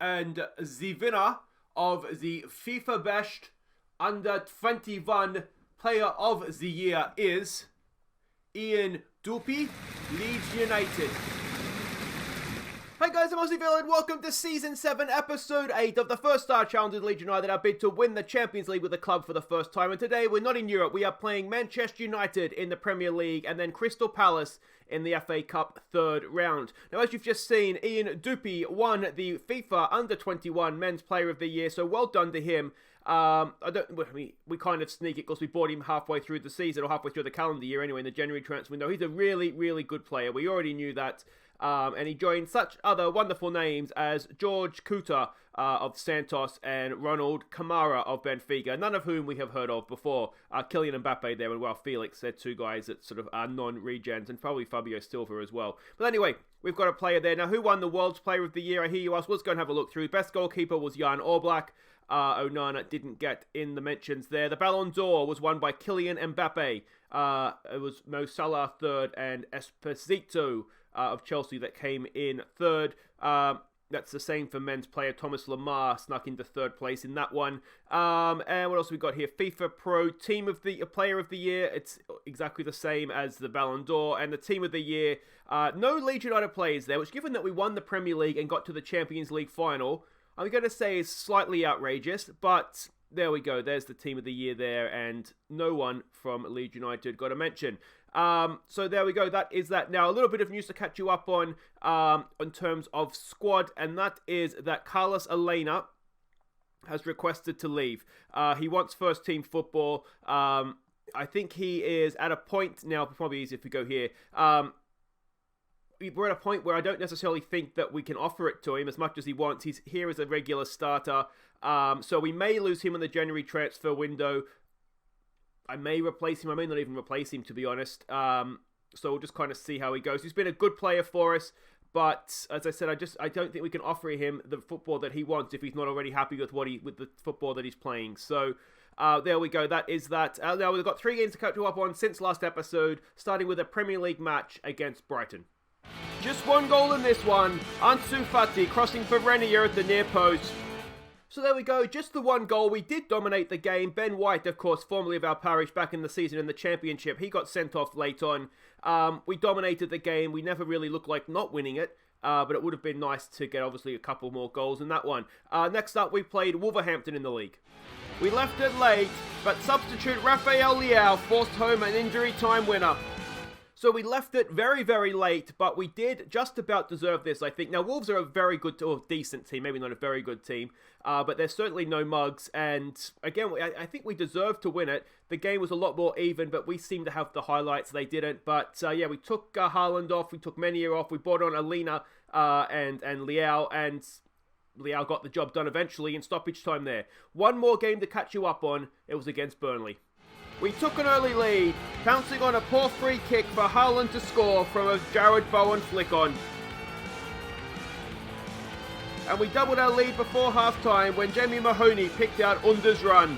And the winner of the FIFA Best Under 21 Player of the Year is Ian Dupy, Leeds United. Hey guys, I'm Aussie and welcome to Season 7, Episode 8 of the First Star Challenge with Leeds United, our bid to win the Champions League with the club for the first time. And today we're not in Europe, we are playing Manchester United in the Premier League and then Crystal Palace in the FA Cup third round. Now, as you've just seen, Ian Dupy won the FIFA Under 21 Men's Player of the Year, so well done to him. We kind of sneak it because we bought him halfway through the season, or halfway through the calendar year anyway, in the January transfer window. He's a really, really good player. We already knew that. And he joined such other wonderful names as George Kuta of Santos and Ronald Kamara of Benfica, none of whom we have heard of before. Kylian Mbappe there, and well, Felix, they're two guys that sort of are non-regens, and probably Fabio Silva as well. But anyway, we've got a player there. Now, who won the World's Player of the Year? I hear you ask. Let's go and have a look through. Best goalkeeper was Jan Oblak. Onana didn't get in the mentions there. The Ballon d'Or was won by Kylian Mbappe. It was Mo Salah third, and Esposito of Chelsea that came in third. That's the same for men's player. Thomas Lemar snuck into third place in that one. And what else we got here? FIFA Pro Team of the Player of the Year. It's exactly the same as the Ballon d'Or. And the Team of the Year, no Leeds United players there, which given that we won the Premier League and got to the Champions League final, I'm going to say is slightly outrageous, but there we go. There's the Team of the Year there, and no one from Leeds United got a mention. So there we go. That is that. Now, a little bit of news to catch you up on in terms of squad, and that is that Carlos Elena has requested to leave. He wants first team football. I think he is at a point now, probably easier if we go here. We're at a point where I don't necessarily think that we can offer it to him as much as he wants. He's here as a regular starter. So we may lose him in the January transfer window. I may replace him. I may not even replace him, to be honest. So we'll just kind of see how he goes. He's been a good player for us, but as I said, I don't think we can offer him the football that he wants if he's not already happy with with the football that he's playing. So there we go. That is that. Now we've got 3 games to catch you up on since last episode, starting with a Premier League match against Brighton. Just one goal in this one. Ansu Fati crossing for Renier at the near post. So there we go, just the one goal. We did dominate the game. Ben White, of course, formerly of our parish back in the season in the Championship, he got sent off late on. We dominated the game. We never really looked like not winning it, but it would have been nice to get, obviously, a couple more goals in that one. Next up, we played Wolverhampton in the league. We left it late, but substitute Rafael Leao forced home an injury time winner. So we left it very, very late, but we did just about deserve this, I think. Now, Wolves are a very good, or decent team, maybe not a very good team, but they're certainly no mugs. And again, I think we deserved to win it. The game was a lot more even, but we seemed to have the highlights. They didn't. But yeah, we took Haaland off, we took Menier off, we brought on Alina and Leao, and Leao got the job done eventually in stoppage time there. One more game to catch you up on. It was against Burnley. We took an early lead, pouncing on a poor free kick for Haaland to score from a Jared Bowen flick-on. And we doubled our lead before half-time when Jamie Mahoney picked out Under's run.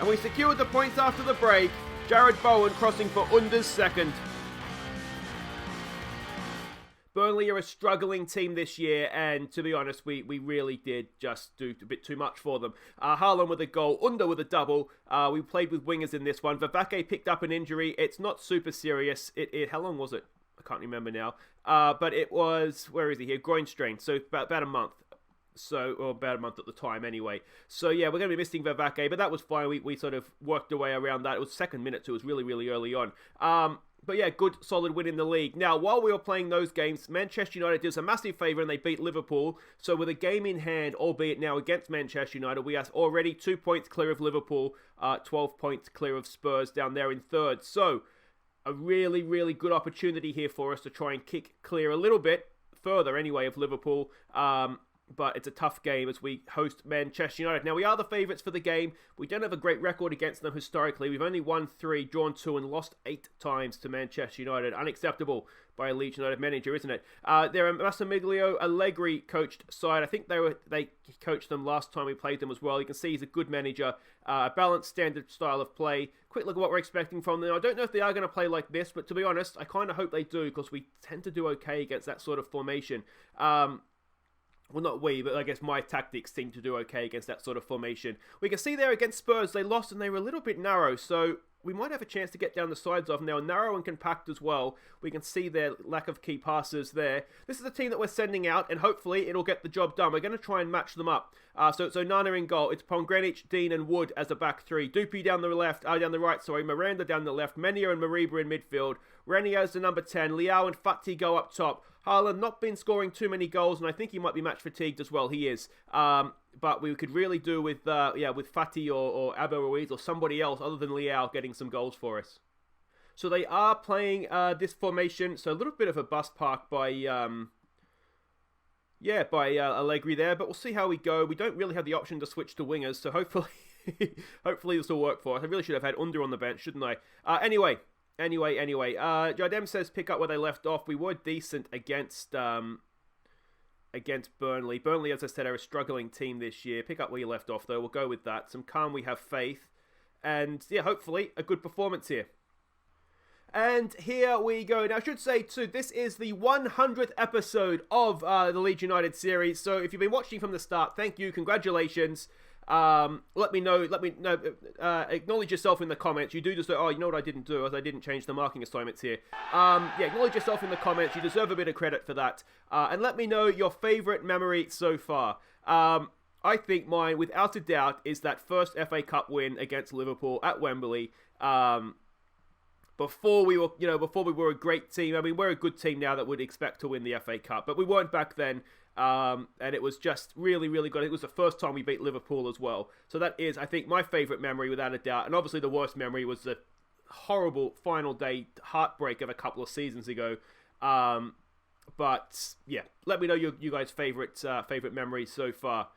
And we secured the points after the break, Jared Bowen crossing for Under's second. Burnley are a struggling team this year, and to be honest, we really did just do a bit too much for them. Haaland with a goal, Under with a double. We played with wingers in this one. Vavake picked up an injury. It's not super serious. How long was it? I can't remember now. But it was, where is he here? Groin strain, so about a month. Or about a month at the time anyway. So yeah, we're going to be missing Vavake, but that was fine. We sort of worked our way around that. It was second minute, so it was really, really early on. But yeah, good, solid win in the league. Now, while we were playing those games, Manchester United did us a massive favour and they beat Liverpool. So with a game in hand, albeit now against Manchester United, we are already 2 points clear of Liverpool, 12 points clear of Spurs down there in third. So a really, really good opportunity here for us to try and kick clear a little bit further anyway of Liverpool. but it's a tough game as we host Manchester United. Now, we are the favourites for the game. We don't have a great record against them historically. We've only won 3, drawn 2, and lost 8 times to Manchester United. Unacceptable by a Leeds United manager, isn't it? They're a Massimiliano Allegri coached side. I think they coached them last time we played them as well. You can see he's a good manager, a balanced standard style of play. Quick look at what we're expecting from them. I don't know if they are going to play like this, but to be honest, I kind of hope they do, because we tend to do okay against that sort of formation. Well, not we, but I guess my tactics seem to do okay against that sort of formation. We can see there against Spurs, they lost and they were a little bit narrow, so we might have a chance to get down the sides of them. They were narrow and compact as well. We can see their lack of key passes there. This is the team that we're sending out, and hopefully it'll get the job done. We're going to try and match them up. So Nana in goal. It's Pongranic, Dean, and Wood as a back three. Doopy down the right, Miranda down the left. Menia and Mariba in midfield. Renier as the number 10. Leao and Fati go up top. Haaland not been scoring too many goals, and I think he might be match fatigued as well. He is. But we could really do with Fati or Abel Ruiz or somebody else other than Leao getting some goals for us. So they are playing this formation. So a little bit of a bus park by Allegri there. But we'll see how we go. We don't really have the option to switch to wingers, so hopefully this will work for us. I really should have had Under on the bench, shouldn't I? Anyway. Jardem says pick up where they left off. We were decent against Burnley. Burnley, as I said, are a struggling team this year. Pick up where you left off, though. We'll go with that. Some calm, we have faith. And, yeah, hopefully a good performance here. And here we go. Now, I should say, too, this is the 100th episode of the Leeds United series. So if you've been watching from the start, thank you. Congratulations. Let me know, acknowledge yourself in the comments. You do deserve, you know what I didn't do, as I didn't change the marking assignments here. Acknowledge yourself in the comments. You deserve a bit of credit for that. And let me know your favourite memory so far. I think mine, without a doubt, is that first FA Cup win against Liverpool at Wembley. Before we were a great team. I mean, we're a good team now that would expect to win the FA Cup, but we weren't back then. And it was just really, really good. It was the first time we beat Liverpool as well. So that is, I think, my favourite memory without a doubt. And obviously the worst memory was the horrible final day heartbreak of a couple of seasons ago. But yeah, let me know you guys' favourite memories so far.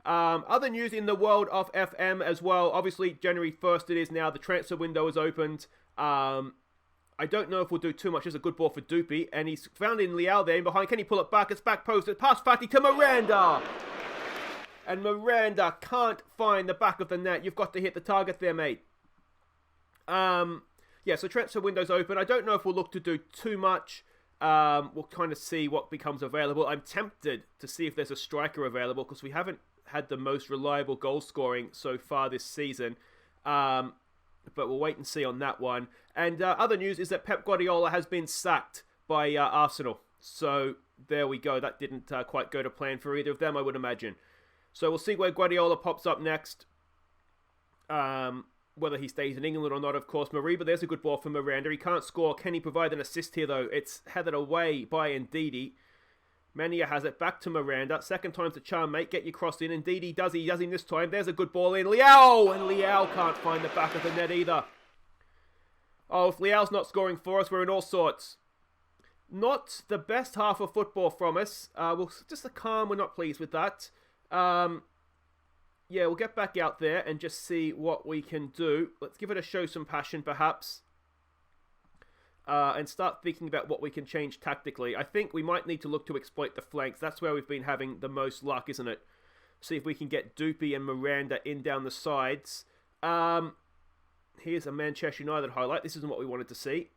Other news in the world of FM as well. Obviously, January 1st it is now. The transfer window is opened. I don't know if we'll do too much. There's a good ball for Doopy, and he's found in Leao there in behind. Can he pull it back? It's back posted. Pass Fati to Miranda. And Miranda can't find the back of the net. You've got to hit the target there, mate. So transfer window's open. I don't know if we'll look to do too much. We'll kind of see what becomes available. I'm tempted to see if there's a striker available, because we haven't had the most reliable goal scoring so far this season. But we'll wait and see on that one. And other news is that Pep Guardiola has been sacked by Arsenal. So there we go. That didn't quite go to plan for either of them, I would imagine. So we'll see where Guardiola pops up next. Whether he stays in England or not, of course. Mariba, there's a good ball for Miranda. He can't score. Can he provide an assist here, though? It's headed away by Ndidi. Mania has it back to Miranda. Second time's the charm, mate. Get your cross in. Indeed, he does him this time. There's a good ball in. Leao! And Leao can't find the back of the net either. Oh, if Leao's not scoring for us, we're in all sorts. Not the best half of football from us. Just a calm. We're not pleased with that. We'll get back out there and just see what we can do. Let's give it a show some passion, perhaps. And start thinking about what we can change tactically. I think we might need to look to exploit the flanks. That's where we've been having the most luck, isn't it? See if we can get Doopy and Miranda in down the sides. Here's a Manchester United highlight. This isn't what we wanted to see.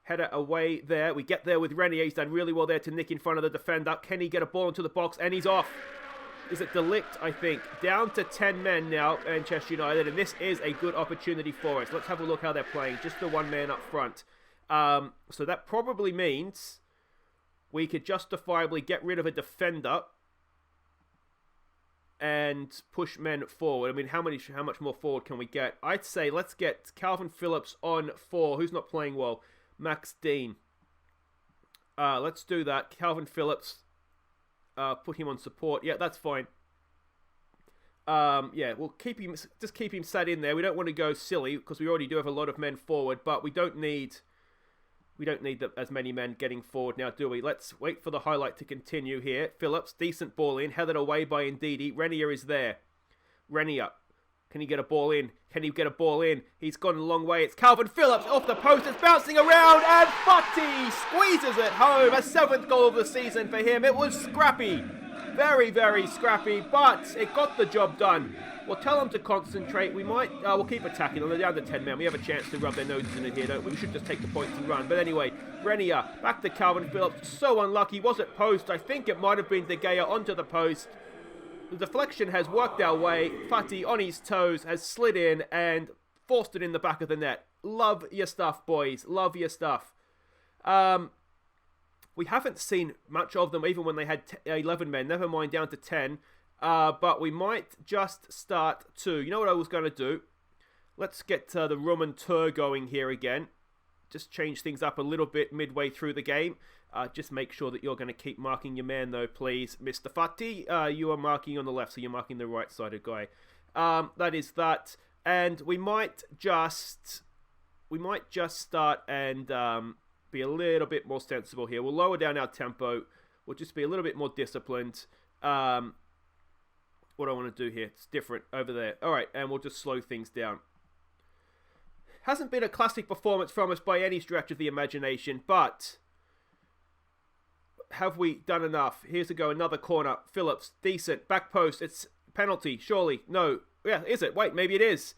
Header away there. We get there with Renier. He's done really well there to nick in front of the defender. Can he get a ball into the box? And he's off. Is it Delict, I think? Down to 10 men now, Manchester United. And this is a good opportunity for us. Let's have a look how they're playing. Just the one man up front. So that probably means we could justifiably get rid of a defender and push men forward. I mean, how much more forward can we get? I'd say let's get Calvin Phillips on 4. Who's not playing well? Max Dean. Let's do that. Calvin Phillips. Put him on support. Yeah, that's fine. We'll keep him sat in there. We don't want to go silly because we already do have a lot of men forward, but we don't need We don't need as many men getting forward now, do we? Let's wait for the highlight to continue here. Phillips, decent ball in, headed away by Ndidi. Renier is there. Renier, can he get a ball in? Can he get a ball in? He's gone a long way. It's Calvin Phillips off the post. It's bouncing around, and Fati squeezes it home. A 7th goal of the season for him. It was scrappy. Very, very scrappy, but it got the job done. We'll tell them to concentrate. We'll keep attacking. They're down to 10 men. We have a chance to rub their noses in it here, don't we? We should just take the points and run. But anyway, Renier, back to Calvin Phillips. So unlucky. Was it post? I think it might have been De Gea onto the post. The deflection has worked our way. Fati on his toes has slid in and forced it in the back of the net. Love your stuff, boys. Love your stuff. We haven't seen much of them even when they had 11 men. Never mind down to 10. But we might just start 2. You know what I was going to do? Let's get the Roman tour going here again. Just change things up a little bit midway through the game. Just make sure that you're going to keep marking your man though, please. Mr. Fati, you are marking on the left, so you're marking the right-sided guy. That is that. And we might just start and be a little bit more sensible here. We'll lower down our tempo. We'll just be a little bit more disciplined. What do I want to do here? It's different over there. All right, and we'll just slow things down. Hasn't been a classic performance from us by any stretch of the imagination, but have we done enough? Here's a go, another corner. Phillips, decent. Back post. It's penalty, surely. No. Yeah, is it? Wait, maybe it is.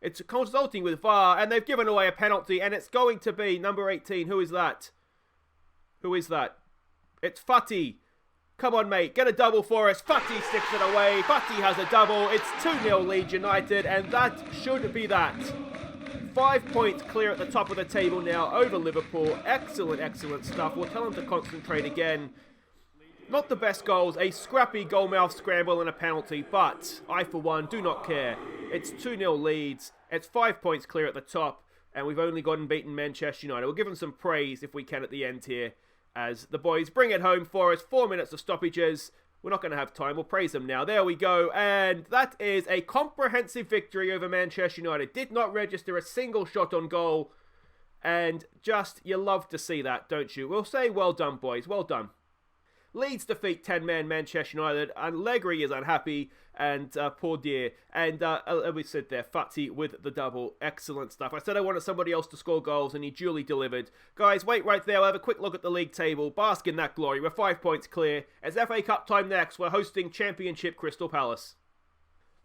It's consulting with VAR, and they've given away a penalty, and it's going to be number 18. Who is that? Who is that? It's Fati. Come on, mate. Get a double for us. Fati sticks it away. Fati has a double. It's 2-0 Leeds United, and that should be that. 5 points clear at the top of the table now over Liverpool. Excellent, excellent stuff. We'll tell them to concentrate again. Not the best goals. A scrappy goal-mouth scramble and a penalty, but I, for one, do not care. It's 2-0 Leeds. It's 5 points clear at the top, and we've only gotten beaten Manchester United. We'll give them some praise if we can at the end here, as the boys bring it home for us. 4 minutes of stoppages. We're not going to have time. We'll praise them now. There we go. And that is a comprehensive victory over Manchester United. Did not register a single shot on goal. And just, you love to see that, don't you? We'll say well done, boys. Well done. Leeds defeat 10-man Manchester United. Allegri is unhappy. And poor dear. And we said there, Fati with the double. Excellent stuff. I said I wanted somebody else to score goals, and he duly delivered. Guys, wait right there. We'll have a quick look at the league table. Bask in that glory. We're 5 points clear. It's FA Cup time next. We're hosting Championship Crystal Palace.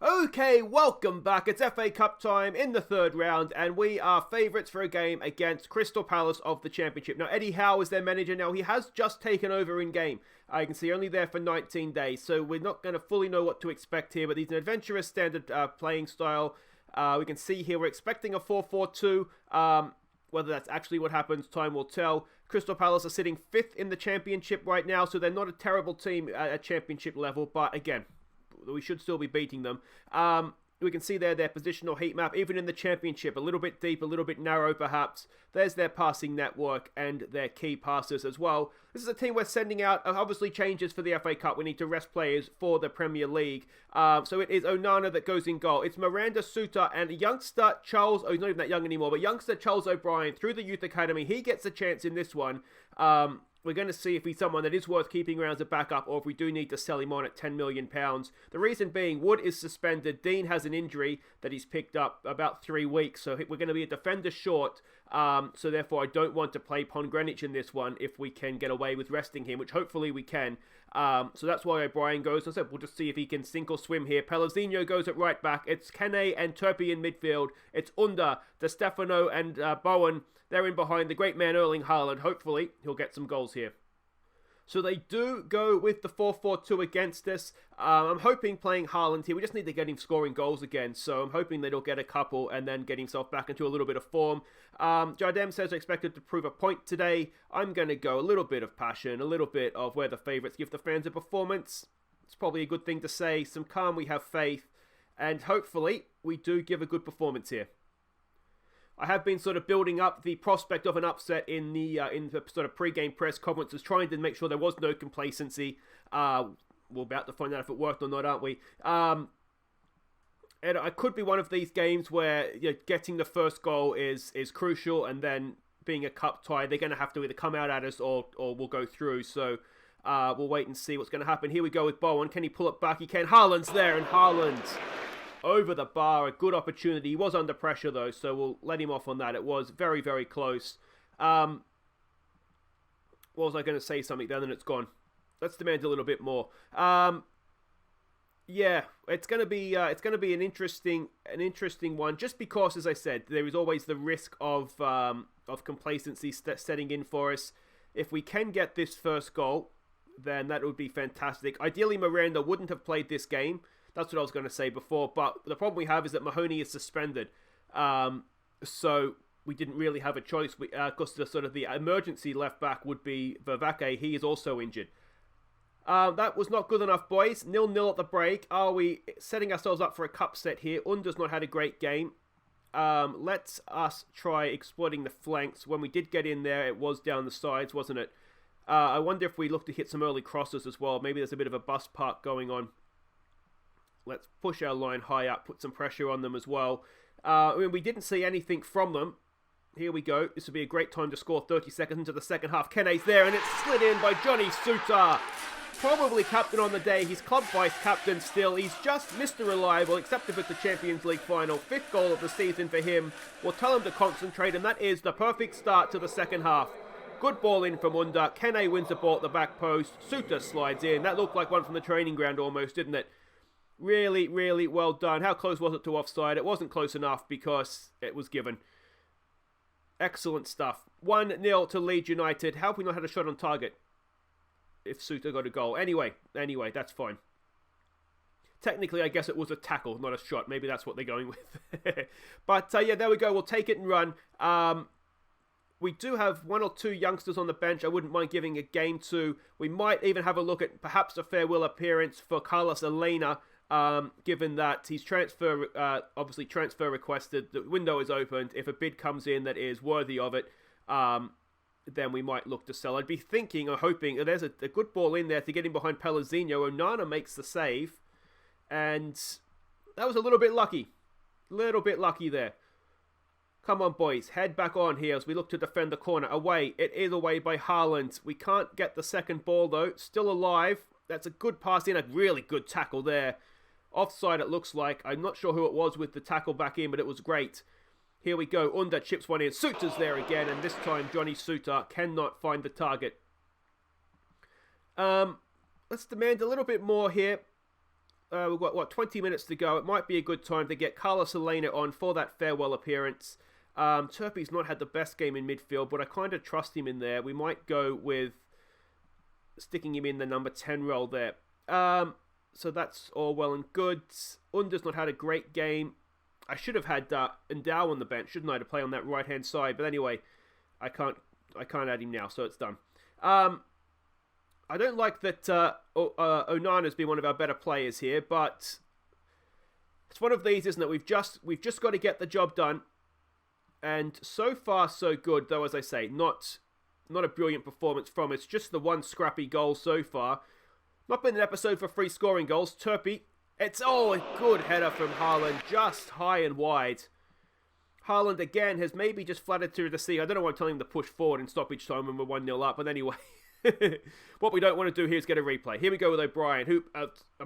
Okay, welcome back. It's FA Cup time in the 3rd round, and we are favourites for a game against Crystal Palace of the Championship. Now, Eddie Howe is their manager now. He has just taken over in game. I can see only there for 19 days, so we're not going to fully know what to expect here, but he's an adventurous standard playing style. We can see here we're expecting a 4-4-2. Whether that's actually what happens, time will tell. Crystal Palace are sitting 5th in the Championship right now, so they're not a terrible team at Championship level, but again, we should still be beating them. We can see there their positional heat map, even in the Championship, a little bit deep, a little bit narrow perhaps. There's their passing network and their key passes as well. This is a team we're sending out, obviously changes for the FA Cup. We need to rest players for the Premier League. So it is Onana that goes in goal. It's Miranda Suter and youngster Charles, he's not even that young anymore, but youngster Charles O'Brien through the Youth Academy. He gets a chance in this one. We're going to see if he's someone that is worth keeping around as a backup, or if we do need to sell him on at £10 million. The reason being, Wood is suspended. Dean has an injury that he's picked up about 3 weeks, so we're going to be a defender short. So therefore, I don't want to play Pongrenic in this one if we can get away with resting him, which hopefully we can. So that's why O'Brien goes. As I said, we'll just see if he can sink or swim here. Pellegrino goes at right back. It's Kane and Turpie in midfield. It's Under, De Stefano and Bowen. They're in behind the great man Erling Haaland. Hopefully, he'll get some goals here. So they do go with the 4-4-2 against us. I'm hoping playing Haaland here. We just need to get him scoring goals again. So I'm hoping that he'll get a couple and then get himself back into a little bit of form. Jardem says I expected to prove a point today. I'm going to go a little bit of passion, a little bit of where the favourites give the fans a performance. It's probably a good thing to say. Some calm, we have faith. And hopefully, we do give a good performance here. I have been sort of building up the prospect of an upset in the sort of pre-game press conferences, trying to make sure there was no complacency. We're about to find out if it worked or not, aren't we? And it could be one of these games where getting the first goal is crucial, and then being a cup tie, they're going to have to either come out at us or we'll go through. So we'll wait and see what's going to happen. Here we go with Bowen. Can he pull it back? He can. Haaland's there, and Haaland over the bar. A good opportunity. He was under pressure, though, so we'll let him off on that. It was very, very close. What was I going to say something then, and it's gone. Let's demand a little bit more. Yeah, it's going to be an interesting one. Just because, as I said, there is always the risk of complacency setting in for us. If we can get this first goal, then that would be fantastic. Ideally, Miranda wouldn't have played this game. That's what I was going to say before. But the problem we have is that Mahoney is suspended, so we didn't really have a choice. Because the emergency left back would be Vervaeke. He is also injured. That was not good enough, boys. 0-0 at the break. Are we setting ourselves up for a cup set here? Under's not had a great game. Let's us try exploiting the flanks. When we did get in there, it was down the sides, wasn't it? I wonder if we look to hit some early crosses as well. Maybe there's a bit of a bus park going on. Let's push our line high up, put some pressure on them as well. We didn't see anything from them. Here we go. This would be a great time to score 30 seconds into the second half. Kene's there, and it's slid in by Johnny Suter. Probably captain on the day. He's club vice-captain still. He's just Mr. Reliable, except if it's the Champions League final. 5th goal of the season for him. We'll tell him to concentrate, and that is the perfect start to the second half. Good ball in from Under. Kene wins the ball at the back post. Suter slides in. That looked like one from the training ground almost, didn't it? Really, really well done. How close was it to offside? It wasn't close enough because it was given. Excellent stuff. 1-0 to Leeds United. How have we not had a shot on target? If Suter got a goal. Anyway, that's fine. Technically, I guess it was a tackle, not a shot. Maybe that's what they're going with. But, yeah, there we go. We'll take it and run. We do have 1 or 2 youngsters on the bench I wouldn't mind giving a game to. We might even have a look at perhaps a farewell appearance for Carlos Elena, given that he's obviously transfer requested. The window is opened. If a bid comes in that is worthy of it, then we might look to sell. I'd be thinking or hoping there's a good ball in there to get him behind Pellegrino. Onana makes the save, and that was a little bit lucky. There. Come on, boys. Head back on here as we look to defend the corner. Away. It is away by Haaland. We can't get the second ball, though. Still alive. That's a good pass in. A really good tackle there. Offside, it looks like. I'm not sure who it was with the tackle back in, but it was great. Here we go. Under chips one in. Suter's there again, and this time Johnny Suter cannot find the target. Let's demand a little bit more here. We've got, 20 minutes to go. It might be a good time to get Carlos Elena on for that farewell appearance. Turpey's not had the best game in midfield, but I kind of trust him in there. We might go with sticking him in the number 10 role there. So that's all well and good. Under's not had a great game. I should have had Endow on the bench, shouldn't I, to play on that right-hand side. But anyway, I can't add him now, so it's done. I don't like that Onana's been one of our better players here, but it's one of these, isn't it? We've just got to get the job done. And so far, so good, though, as I say, not a brilliant performance from us. Just the one scrappy goal so far. Not been an episode for free scoring goals. Turpey. It's a good header from Haaland, just high and wide. Haaland again has maybe just flattered to the sea. I don't know why I'm telling him to push forward and stop each time when we're 1-0 up, but anyway. What we don't want to do here is get a replay. Here we go with O'Brien, who,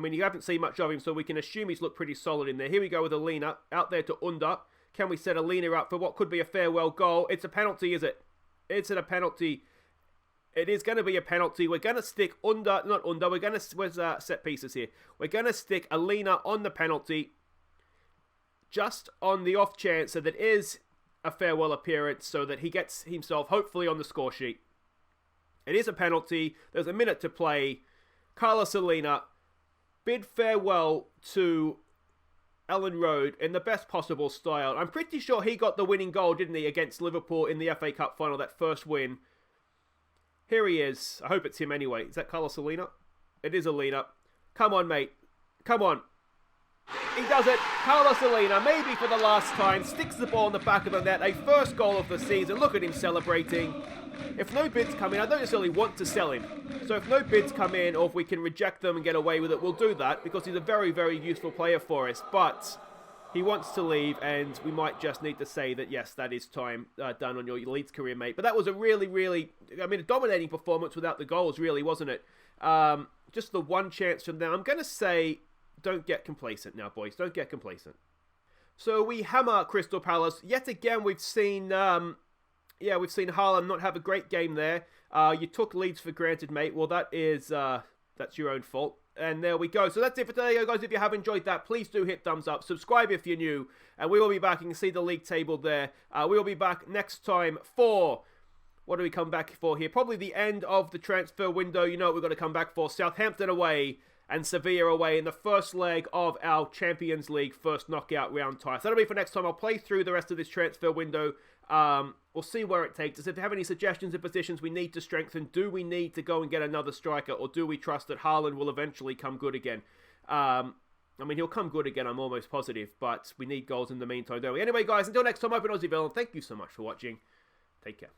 you haven't seen much of him, so we can assume he's looked pretty solid in there. Here we go with Alina, out there to Under. Can we set Alina up for what could be a farewell goal? It's a penalty, is it? It's a penalty. It is going to be a penalty. We're going to stick we're going to, where's set pieces here? We're going to stick Alina on the penalty, just on the off chance that it is a farewell appearance, so that he gets himself hopefully on the score sheet. It is a penalty. There's a minute to play. Carlos Alina bid farewell to Ellen Road in the best possible style. I'm pretty sure he got the winning goal, didn't he, against Liverpool in the FA Cup final, that first win. Here he is. I hope it's him anyway. Is that Carlos Alina? It is Alina. Come on, mate. Come on. He does it. Carlos Alina, maybe for the last time, sticks the ball in the back of the net. A first goal of the season. Look at him celebrating. If no bids come in, I don't necessarily want to sell him. So if no bids come in, or if we can reject them and get away with it, we'll do that, because he's a very, very useful player for us. But he wants to leave, and we might just need to say that, yes, that is time done on your Leeds career, mate. But that was a really, a dominating performance without the goals, really, wasn't it? Just the one chance from there. I'm going to say, don't get complacent now, boys. Don't get complacent. So we hammer Crystal Palace. Yet again, we've seen Haaland not have a great game there. You took Leeds for granted, mate. Well, that's your own fault. And there we go. So that's it for today, guys. If you have enjoyed that, please do hit thumbs up. Subscribe if you're new. And we will be back. You can see the league table there. We will be back next time for... What do we come back for here? Probably the end of the transfer window. You know what we've got to come back for. Southampton away and Sevilla away in the first leg of our Champions League first knockout round tie. So that'll be for next time. I'll play through the rest of this transfer window. We'll see where it takes us. If you have any suggestions of positions we need to strengthen, do we need to go and get another striker, or do we trust that Haaland will eventually come good again? He'll come good again, I'm almost positive, but we need goals in the meantime, don't we? Anyway, guys, until next time, I've been Aussie Villain. Thank you so much for watching. Take care.